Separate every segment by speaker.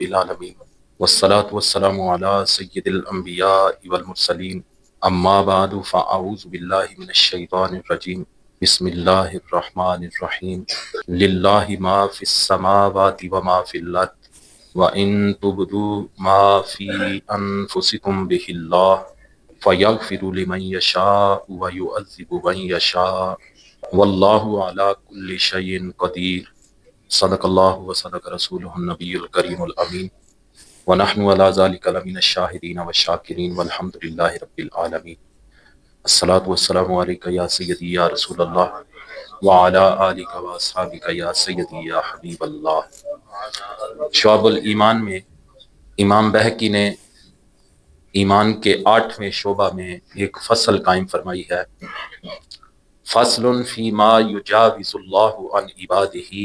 Speaker 1: العالمین والصلاة والسلام علی سید الانبیاء والمرسلین اما بعد فاعوذ باللہ من الشیطان الرجیم بسم اللہ الرحمن الرحیم للہ ما فی السماوات وما فی الارض وَإِن تُبْدُوا مَا فِي أَنفُسِكُمْ بِهِ اللَّهُ فَيَغْفِرُ لِمَن يَشَاءُ وَيُعَذِّبُ مَن يَشَاءُ وَاللَّهُ عَلَى كُلِّ شَيْءٍ قَدِيرٌ صدق اللہ و صدق رسولہ النبی الکریم الامین ونحن علی ذلک لمن الشاہدین والشاکرین والحمد للہ رب العالمین الصلاۃ والسلام علیک یا سیدی یا رسول اللہ وعلی آلک و اصحابک یا سیدی یا حبیب اللہ۔ شعب الایمان میں امام بہقی نے ایمان کے 8ویں شعبہ میں ایک فصل قائم فرمائی ہے، فصل فی ما یجاوز اللہ عن عبادہ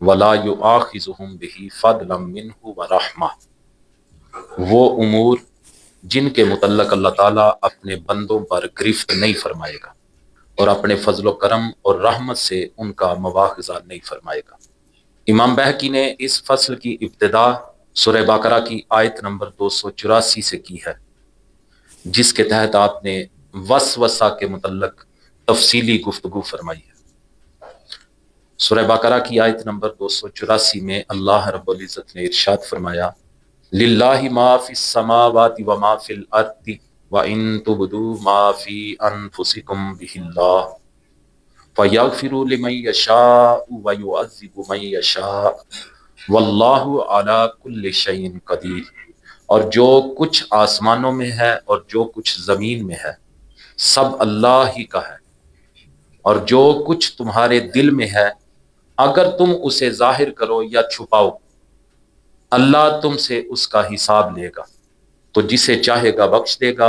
Speaker 1: ولا یؤاخذہم بہ فضلا منہ ورحمہ، وہ امور جن کے متعلق اللہ تعالیٰ اپنے بندوں پر گرفت نہیں فرمائے گا اور اپنے فضل و کرم اور رحمت سے ان کا مواخذہ نہیں فرمائے گا۔ امام بہقی نے اس فصل کی ابتدا سورہ بقرہ کی آیت نمبر 284 سے کی ہے، جس کے تحت آپ نے وسوسہ کے متعلق تفصیلی گفتگو فرمائی ہے۔ سورہ بقرہ کی آیت نمبر 284 میں اللہ رب العزت نے ارشاد فرمایا، للہ ما فی السماوات وما فی الارض وان تبدوا ما فی انفسکم بہ اللہ فیغفر لمن یشاء ویعذب من یشاء واللہ علی کل شیء قدیر، اور جو کچھ آسمانوں میں ہے اور جو کچھ زمین میں ہے سب اللہ ہی کا ہے، اور جو کچھ تمہارے دل میں ہے اگر تم اسے ظاہر کرو یا چھپاؤ اللہ تم سے اس کا حساب لے گا، تو جسے چاہے گا بخش دے گا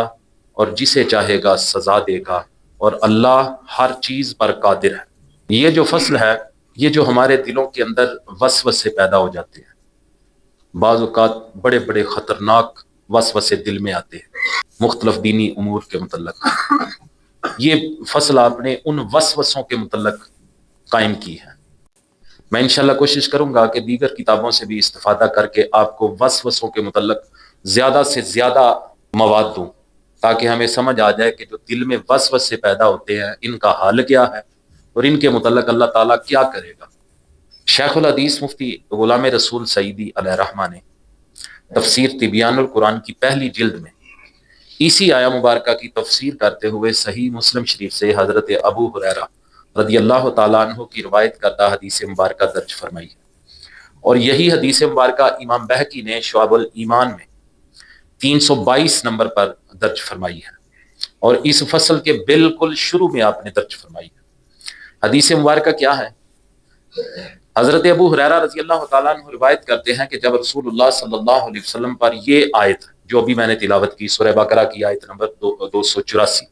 Speaker 1: اور جسے چاہے گا سزا دے گا، اور اللہ ہر چیز پر قادر ہے۔ یہ جو فصل ہے، یہ جو ہمارے دلوں کے اندر وسوسے پیدا ہو جاتے ہیں، بعض اوقات بڑے بڑے خطرناک وسوسے دل میں آتے ہیں مختلف دینی امور کے متعلق، یہ فصل آپ نے ان وسوسوں کے متعلق قائم کی ہے۔ میں انشاءاللہ کوشش کروں گا کہ دیگر کتابوں سے بھی استفادہ کر کے آپ کو وسوسوں کے متعلق زیادہ سے زیادہ مواد دوں، تاکہ ہمیں سمجھ آ جائے کہ جو دل میں وسوسے پیدا ہوتے ہیں ان کا حل کیا ہے اور ان کے متعلق اللہ تعالیٰ کیا کرے گا۔ شیخ الحدیث مفتی غلام رسول سعیدی علیہ رحمہ نے تفسیر تبیان القرآن کی پہلی جلد میں اسی آیہ مبارکہ کی تفسیر کرتے ہوئے صحیح مسلم شریف سے حضرت ابو ہریرہ رضی اللہ تعالیٰ عنہ کی روایت کردہ حدیث مبارکہ درج فرمائی ہے، اور یہی حدیث مبارکہ امام بہقی نے شعب الایمان میں 322 نمبر پر درج فرمائی ہے، اور اس فصل کے بالکل شروع میں آپ نے درج فرمائی ہے۔ حدیث مبارکہ کیا ہے؟ حضرت ابو ہریرہ رضی اللہ تعالیٰ عنہ روایت کرتے ہیں کہ جب رسول اللہ صلی اللہ علیہ وسلم پر یہ آیت جو ابھی میں نے تلاوت کی، سورہ بقرہ کی آیت نمبر 284،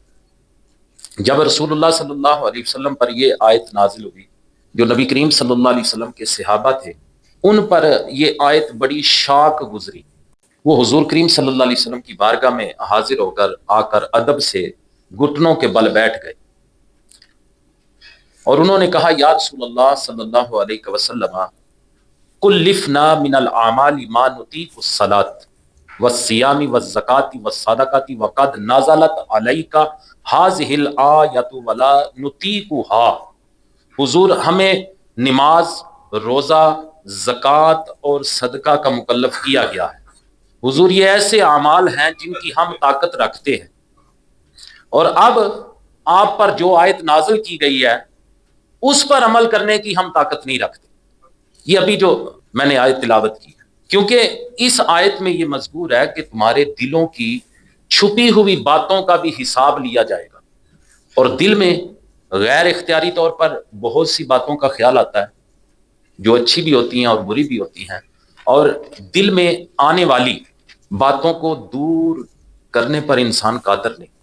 Speaker 1: جب رسول اللہ صلی اللہ علیہ وسلم پر یہ آیت نازل ہوئی، جو نبی کریم صلی اللہ علیہ وسلم کے صحابہ تھے ان پر یہ آیت بڑی شاک گزری، وہ حضور کریم صلی اللہ علیہ وسلم کی بارگاہ میں حاضر ہو کر آ کر ادب سے گھٹنوں کے بل بیٹھ گئے، اور انہوں نے کہا، یا رسول اللہ صلی اللہ علیہ وسلم کلفنا من الاعمال ما نطیق الصلاۃ والصیام والزکاۃ والصدقۃ وقد نزلت علیک ہذہ الآیۃ ولا نطیقها، حضور ہمیں نماز، روزہ، زکوٰۃ اور صدقہ کا مکلف کیا گیا ہے، حضور یہ ایسے اعمال ہیں جن کی ہم طاقت رکھتے ہیں، اور اب آپ پر جو آیت نازل کی گئی ہے اس پر عمل کرنے کی ہم طاقت نہیں رکھتے۔ یہ ابھی جو میں نے آیت تلاوت کی ہے، کیونکہ اس آیت میں یہ مذکور ہے کہ تمہارے دلوں کی چھپی ہوئی باتوں کا بھی حساب لیا جائے گا، اور دل میں غیر اختیاری طور پر بہت سی باتوں کا خیال آتا ہے جو اچھی بھی ہوتی ہیں اور بری بھی ہوتی ہیں، اور دل میں آنے والی باتوں کو دور کرنے پر انسان قادر نہیں۔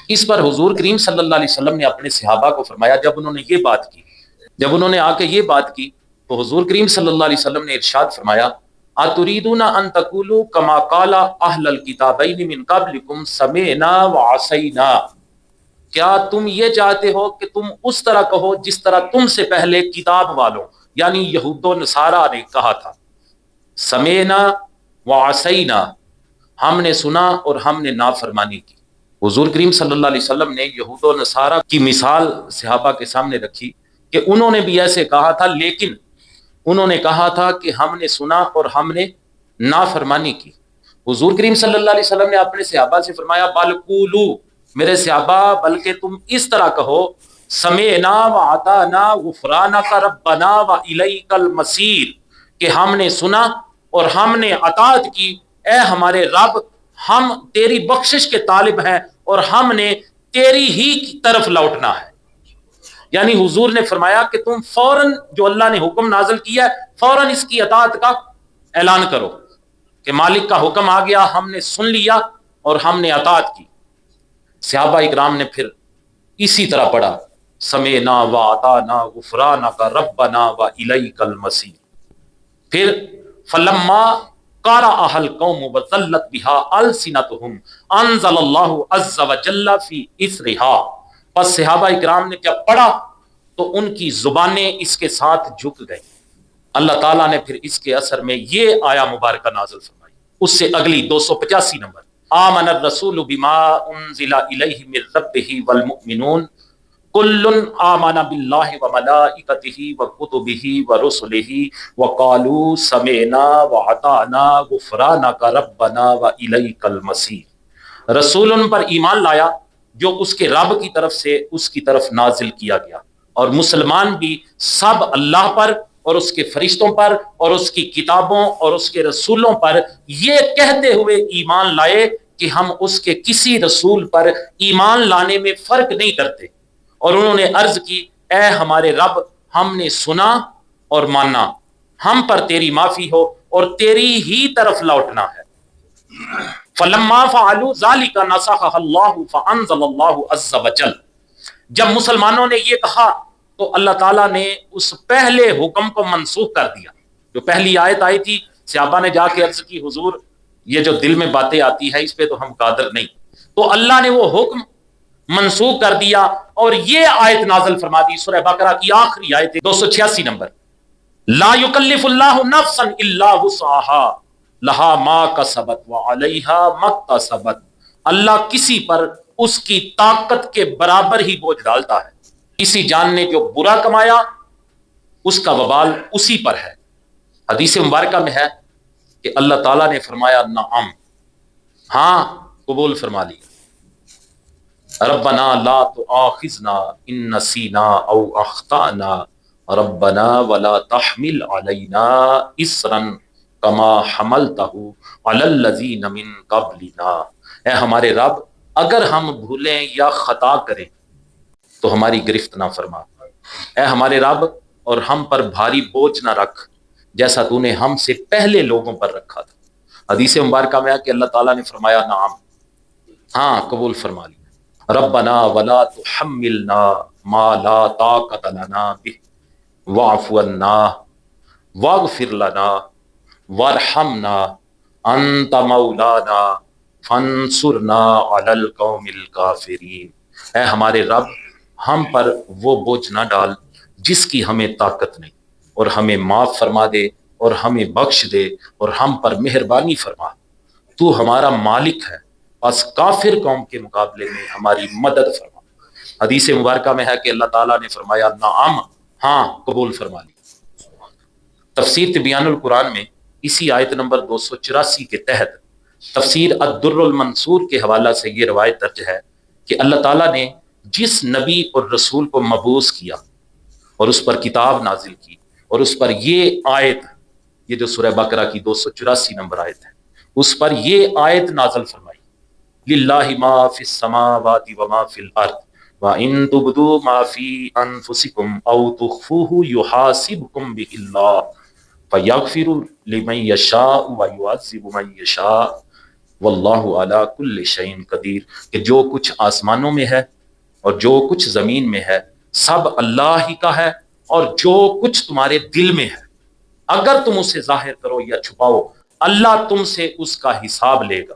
Speaker 1: اس پر حضور کریم صلی اللہ علیہ وسلم نے اپنے صحابہ کو فرمایا، جب انہوں نے یہ بات کی، جب انہوں نے آ کے یہ بات کی تو حضور کریم صلی اللہ علیہ وسلم نے ارشاد فرمایا، اتریدون ان تقولوا کما قال اہل الکتابین من قبلکم سمعنا وعصینا، کیا تم یہ چاہتے ہو کہ تم اس طرح کہو جس طرح تم سے پہلے کتاب والوں یعنی یہود و نصارہ نے کہا تھا، سمینا وعصینا، ہم نے سنا اور ہم نے نافرمانی کی۔ حضور کریم صلی اللہ علیہ وسلم نے یہود و نصارہ کی مثال صحابہ کے سامنے رکھی کہ انہوں نے بھی ایسے کہا تھا، لیکن انہوں نے کہا تھا کہ ہم نے سنا اور ہم نے نافرمانی کی۔ حضور کریم صلی اللہ علیہ وسلم نے اپنے صحابہ سے فرمایا بل قولو، میرے صحابہ بلکہ تم اس طرح کہو سمعنا وعطانا غفرانک ربنا والیک المصیر، کہ ہم نے سنا اور ہم نے اطاعت کی، اے ہمارے رب ہم تیری بخشش کے طالب ہیں اور ہم نے تیری ہی کی طرف لوٹنا ہے۔ یعنی حضور نے فرمایا کہ تم فوراً جو اللہ نے حکم نازل کیا ہے فوراً اس کی اطاعت کا اعلان کرو کہ مالک کا حکم آ گیا، ہم نے سن لیا اور ہم نے اطاعت کی۔ صحابہ اکرام نے پھر اسی طرح پڑھا سمعنا واطعنا غفرانک ربنا والیک المصیر۔ پھر فلما قرأها القوم وذلت بها السنتهم انزل اللہ عز وجل فی اثرها، پس صحابہ اکرام نے جب پڑھا تو ان کی زبانیں اس کے ساتھ جھک گئیں۔ اللہ تعالیٰ نے پھر اس کے اثر میں یہ آیا مبارکہ نازل فرمائی، اس سے اگلی 285 نمبر، آمن الرسول بما انزل الیہ من ربہ والمؤمنون کل آمن باللہ وملائکتہ وکتبہ ورسلہ وقالوا سمعنا واطعنا غفرانک ربنا والیک المصیر۔ رسول ان پر ایمان لایا جو اس کے رب کی طرف سے اس کی طرف نازل کیا گیا، اور مسلمان بھی سب اللہ پر اور اس کے فرشتوں پر اور اس کی کتابوں اور اس کے رسولوں پر یہ کہتے ہوئے ایمان لائے کہ ہم اس کے کسی رسول پر ایمان لانے میں فرق نہیں کرتے، اور انہوں نے عرض کی اے ہمارے رب ہم نے سنا اور مانا، ہم پر تیری معافی ہو اور تیری ہی طرف لوٹنا ہے۔ فلما فعلوا ذلك نسخها الله فانزل الله عز وجل، جب مسلمانوں نے یہ کہا تو اللہ تعالیٰ نے اس پہلے حکم کو منسوخ کر دیا۔ جو پہلی آیت آئی تھی صحابہ نے جا کے عرض کی حضور یہ جو دل میں باتیں آتی ہے اس پہ تو ہم قادر نہیں، تو اللہ نے وہ حکم منسوخ کر دیا اور یہ آیت نازل فرما دی، سورہ بقرہ کی آخری آیت 286 نمبر، لا یکلف اللہ نفسا الا وسعها لہا ما کسبت وعلیہا ما اکتسبت، اللہ کسی پر اس کی طاقت کے برابر ہی بوجھ ڈالتا ہے، کسی جان نے جو برا کمایا اس کا وبال اسی پر ہے۔ حدیث مبارکہ میں ہے کہ اللہ تعالیٰ نے فرمایا نعم، ہاں قبول فرما لیا، ربنا لا تؤاخذنا ان نسینا او اخطأنا ربنا ولا تحمل علینا اسرا کما حملتہ علی الذین من قبلنا، اے ہمارے رب اگر ہم بھولیں یا خطا کریں تو ہماری گرفت نہ فرما، اے ہمارے رب اور ہم پر بھاری بوجھ نہ رکھ جیسا تو نے ہم سے پہلے لوگوں پر رکھا تھا۔ حدیث مبارکہ میں ہے کہ اللہ تعالیٰ نے فرمایا نعم، ہاں قبول فرما لیا، ربنا ولا تحملنا ما لا طاقت لنا به واعف عنا واغفر لنا وارحمنا انت مولانا فانصرنا علی القوم الکافرین، اے ہمارے رب ہم پر وہ بوجھ نہ ڈال جس کی ہمیں طاقت نہیں، اور ہمیں معاف فرما دے اور ہمیں بخش دے اور ہم پر مہربانی فرما، تو ہمارا مالک ہے، بس کافر قوم کے مقابلے میں ہماری مدد فرما۔ حدیث مبارکہ میں ہے کہ اللہ تعالیٰ نے فرمایا نعم، ہاں قبول فرما لی۔ تفسیر تبیان القرآن میں اسی آیت نمبر 284 کے تحت تفسیر الدر المنصور کے حوالہ سے یہ روایت درج ہے کہ اللہ تعالیٰ نے جس نبی اور رسول کو مبعوث کیا اور اس پر کتاب نازل کی اور اس پر یہ آیت، یہ جو سورہ بقرہ کی 284 نمبر آیت ہے، اس پر یہ آیت نازل فرمائی، للہ ما فی السماوات وما فی الارض وَإِن تُبْدُوا مَا فِي أَنفُسِكُمْ أَوْ تُخْفُوهُ يُحَاسِبْكُمْ بِهِ اللَّهُ فَيَغْفِرُ لِمَن يَشَاءُ وَيُعَذِّبُ مَن يَشَاءُ وَاللَّهُ عَلَى كُلِّ شَيْءٍ قَدِيرٌ، کہ جو کچھ آسمانوں میں ہے اور جو کچھ زمین میں ہے سب اللہ ہی کا ہے، اور جو کچھ تمہارے دل میں ہے اگر تم اسے ظاہر کرو یا چھپاؤ اللہ تم سے اس کا حساب لے گا،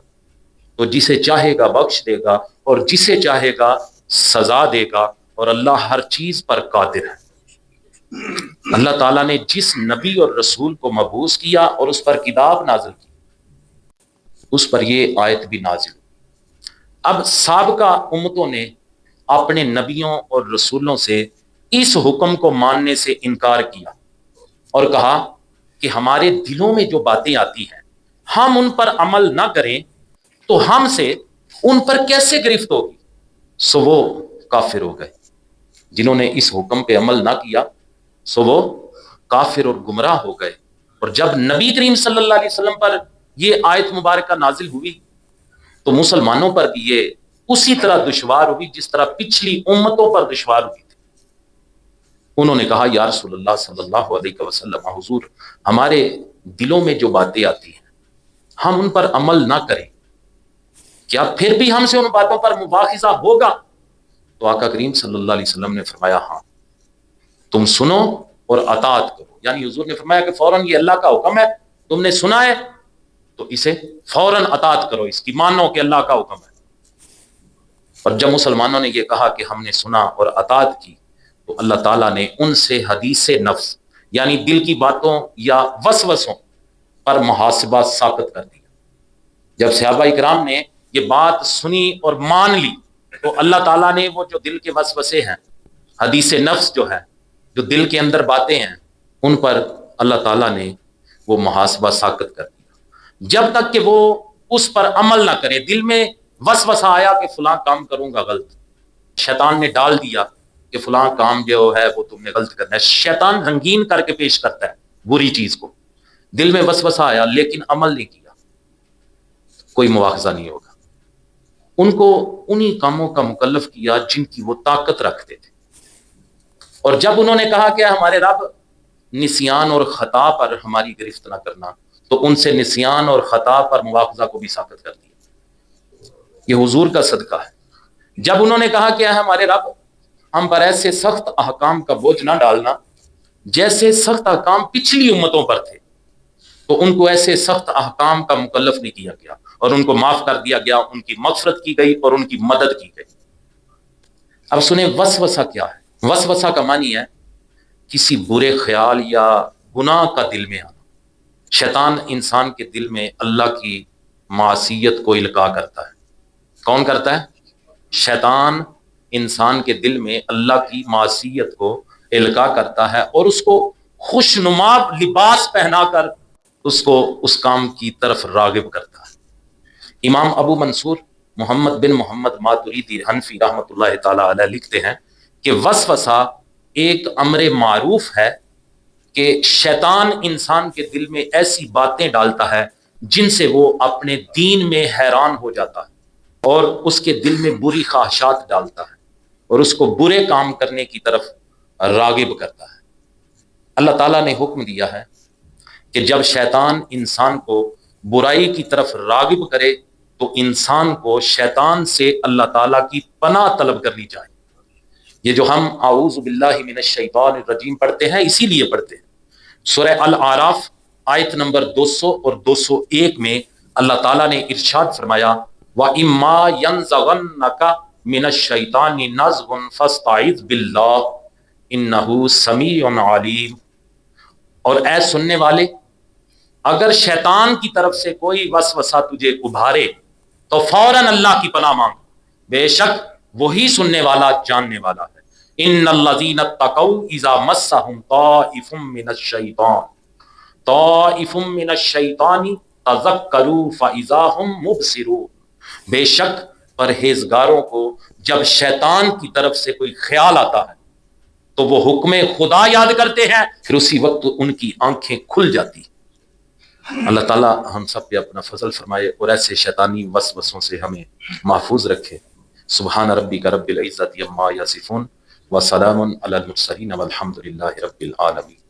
Speaker 1: تو جسے چاہے گا بخش دے گا اور جسے چاہے گا سزا دے گا، اور اللہ ہر چیز پر قادر ہے۔ اللہ تعالیٰ نے جس نبی اور رسول کو مبعوث کیا اور اس پر کتاب نازل کی، اس پر یہ آیت بھی نازل ہوئی۔ اب سابقہ امتوں نے اپنے نبیوں اور رسولوں سے اس حکم کو ماننے سے انکار کیا اور کہا کہ ہمارے دلوں میں جو باتیں آتی ہیں ہم ان پر عمل نہ کریں تو ہم سے ان پر کیسے گرفت ہوگی، سو وہ کافر ہو گئے۔ جنہوں نے اس حکم پہ عمل نہ کیا سو وہ کافر اور گمراہ ہو گئے۔ اور جب نبی کریم صلی اللہ علیہ وسلم پر یہ آیت مبارکہ نازل ہوئی تو مسلمانوں پر بھی یہ اسی طرح دشوار ہوئی جس طرح پچھلی امتوں پر دشوار ہوئی تھی۔ انہوں نے کہا یا رسول اللہ صلی اللہ علیہ وسلم، حضور ہمارے دلوں میں جو باتیں آتی ہیں ہم ان پر عمل نہ کریں، کیا پھر بھی ہم سے ان باتوں پر مواخذہ ہوگا؟ تو آقا کریم صلی اللہ علیہ وسلم نے فرمایا ہاں، تم سنو اور اطاعت کرو۔ یعنی حضور نے فرمایا کہ فوراً یہ اللہ کا حکم ہے، تم نے سنا ہے تو اسے فوراً اطاعت کرو، اس کی مانو کہ اللہ کا حکم ہے۔ اور جب مسلمانوں نے یہ کہا کہ ہم نے سنا اور اطاعت کی تو اللہ تعالیٰ نے ان سے حدیث نفس یعنی دل کی باتوں یا وسوسوں پر محاسبہ ثابت کر دیا۔ جب صحابہ اکرام نے یہ بات سنی اور مان لی تو اللہ تعالیٰ نے وہ جو دل کے وسوسے ہیں، حدیث نفس جو ہے، جو دل کے اندر باتیں ہیں، ان پر اللہ تعالیٰ نے وہ محاسبہ ساقط کر دیا جب تک کہ وہ اس پر عمل نہ کرے۔ دل میں وسوسہ آیا کہ فلاں کام کروں گا غلط، شیطان نے ڈال دیا کہ فلاں کام جو ہے وہ تم نے غلط کرنا ہے، شیطان رنگین کر کے پیش کرتا ہے بری چیز کو۔ دل میں وسوسہ آیا لیکن عمل نہیں کیا، کوئی مواخذہ نہیں ہوگا۔ ان کو انہی کاموں کا مکلف کیا جن کی وہ طاقت رکھتے تھے۔ اور جب انہوں نے کہا کہ ہمارے رب نسیان اور خطا پر ہماری گرفت نہ کرنا، تو ان سے نسیان اور خطا پر مواخذہ کو بھی ساقط کر دیا۔ یہ حضور کا صدقہ ہے۔ جب انہوں نے کہا کہ ہمارے رب ہم پر ایسے سخت احکام کا بوجھ نہ ڈالنا جیسے سخت احکام پچھلی امتوں پر تھے، تو ان کو ایسے سخت احکام کا مکلف نہیں کیا گیا اور ان کو معاف کر دیا گیا، ان کی مغفرت کی گئی اور ان کی مدد کی گئی۔ اب سنیں وسوسہ کیا ہے۔ وسوسہ کا معنی ہے کسی برے خیال یا گناہ کا دل میں آنا۔ شیطان انسان کے دل میں اللہ کی معصیت کو القاء کرتا ہے۔ کون کرتا ہے؟ شیطان انسان کے دل میں اللہ کی معصیت کو القاء کرتا ہے اور اس کو خوشنما لباس پہنا کر اس کو اس کام کی طرف راغب کرتا ہے۔ امام ابو منصور محمد بن محمد ماتریدی حنفی رحمۃ اللہ تعالی علیہ لکھتے ہیں کہ وسوسہ ایک امر معروف ہے کہ شیطان انسان کے دل میں ایسی باتیں ڈالتا ہے جن سے وہ اپنے دین میں حیران ہو جاتا ہے اور اس کے دل میں بری خواہشات ڈالتا ہے اور اس کو برے کام کرنے کی طرف راغب کرتا ہے۔ اللہ تعالیٰ نے حکم دیا ہے کہ جب شیطان انسان کو برائی کی طرف راغب کرے تو انسان کو شیطان سے اللہ تعالیٰ کی پناہ طلب کرنی چاہیے۔ یہ جو ہم اعوذ باللہ من الشیطان الرجیم پڑھتے ہیں اسی لیے پڑھتے ہیں۔ سورہ الاعراف آیت نمبر 200 اور 201 میں اللہ تعالیٰ نے ارشاد فرمایا وَإِمَّا يَنزَغَنَّكَ مِنَ الشَّيْطَانِ نَزْغٌ فَاسْتَعِذْ بِاللَّهِ إِنَّهُ سَمِيعٌ عَلِيمٌ۔ اور اے سننے والے، اگر شیطان کی طرف سے کوئی وسوسہ تجھے ابھارے تو فوراً اللہ کی پناہ مانگ، بے شک وہی سننے والا جاننے والا ہے۔ ان الذین اتقوا اذا مسهم طائف من الشیطان تذکروا فاذا هم مبصرون۔ بے شک پرہیزگاروں کو جب شیطان کی طرف سے کوئی خیال آتا ہے تو وہ حکم خدا یاد کرتے ہیں، پھر اسی وقت ان کی آنکھیں کھل جاتی۔ اللہ تعالیٰ ہم سب پہ اپنا فضل فرمائے اور ایسے شیطانی وسوسوں سے ہمیں محفوظ رکھے۔ سبحان ربک رب العزت عما یصفون وسلام علی المرسلین والحمد للہ رب العالمین۔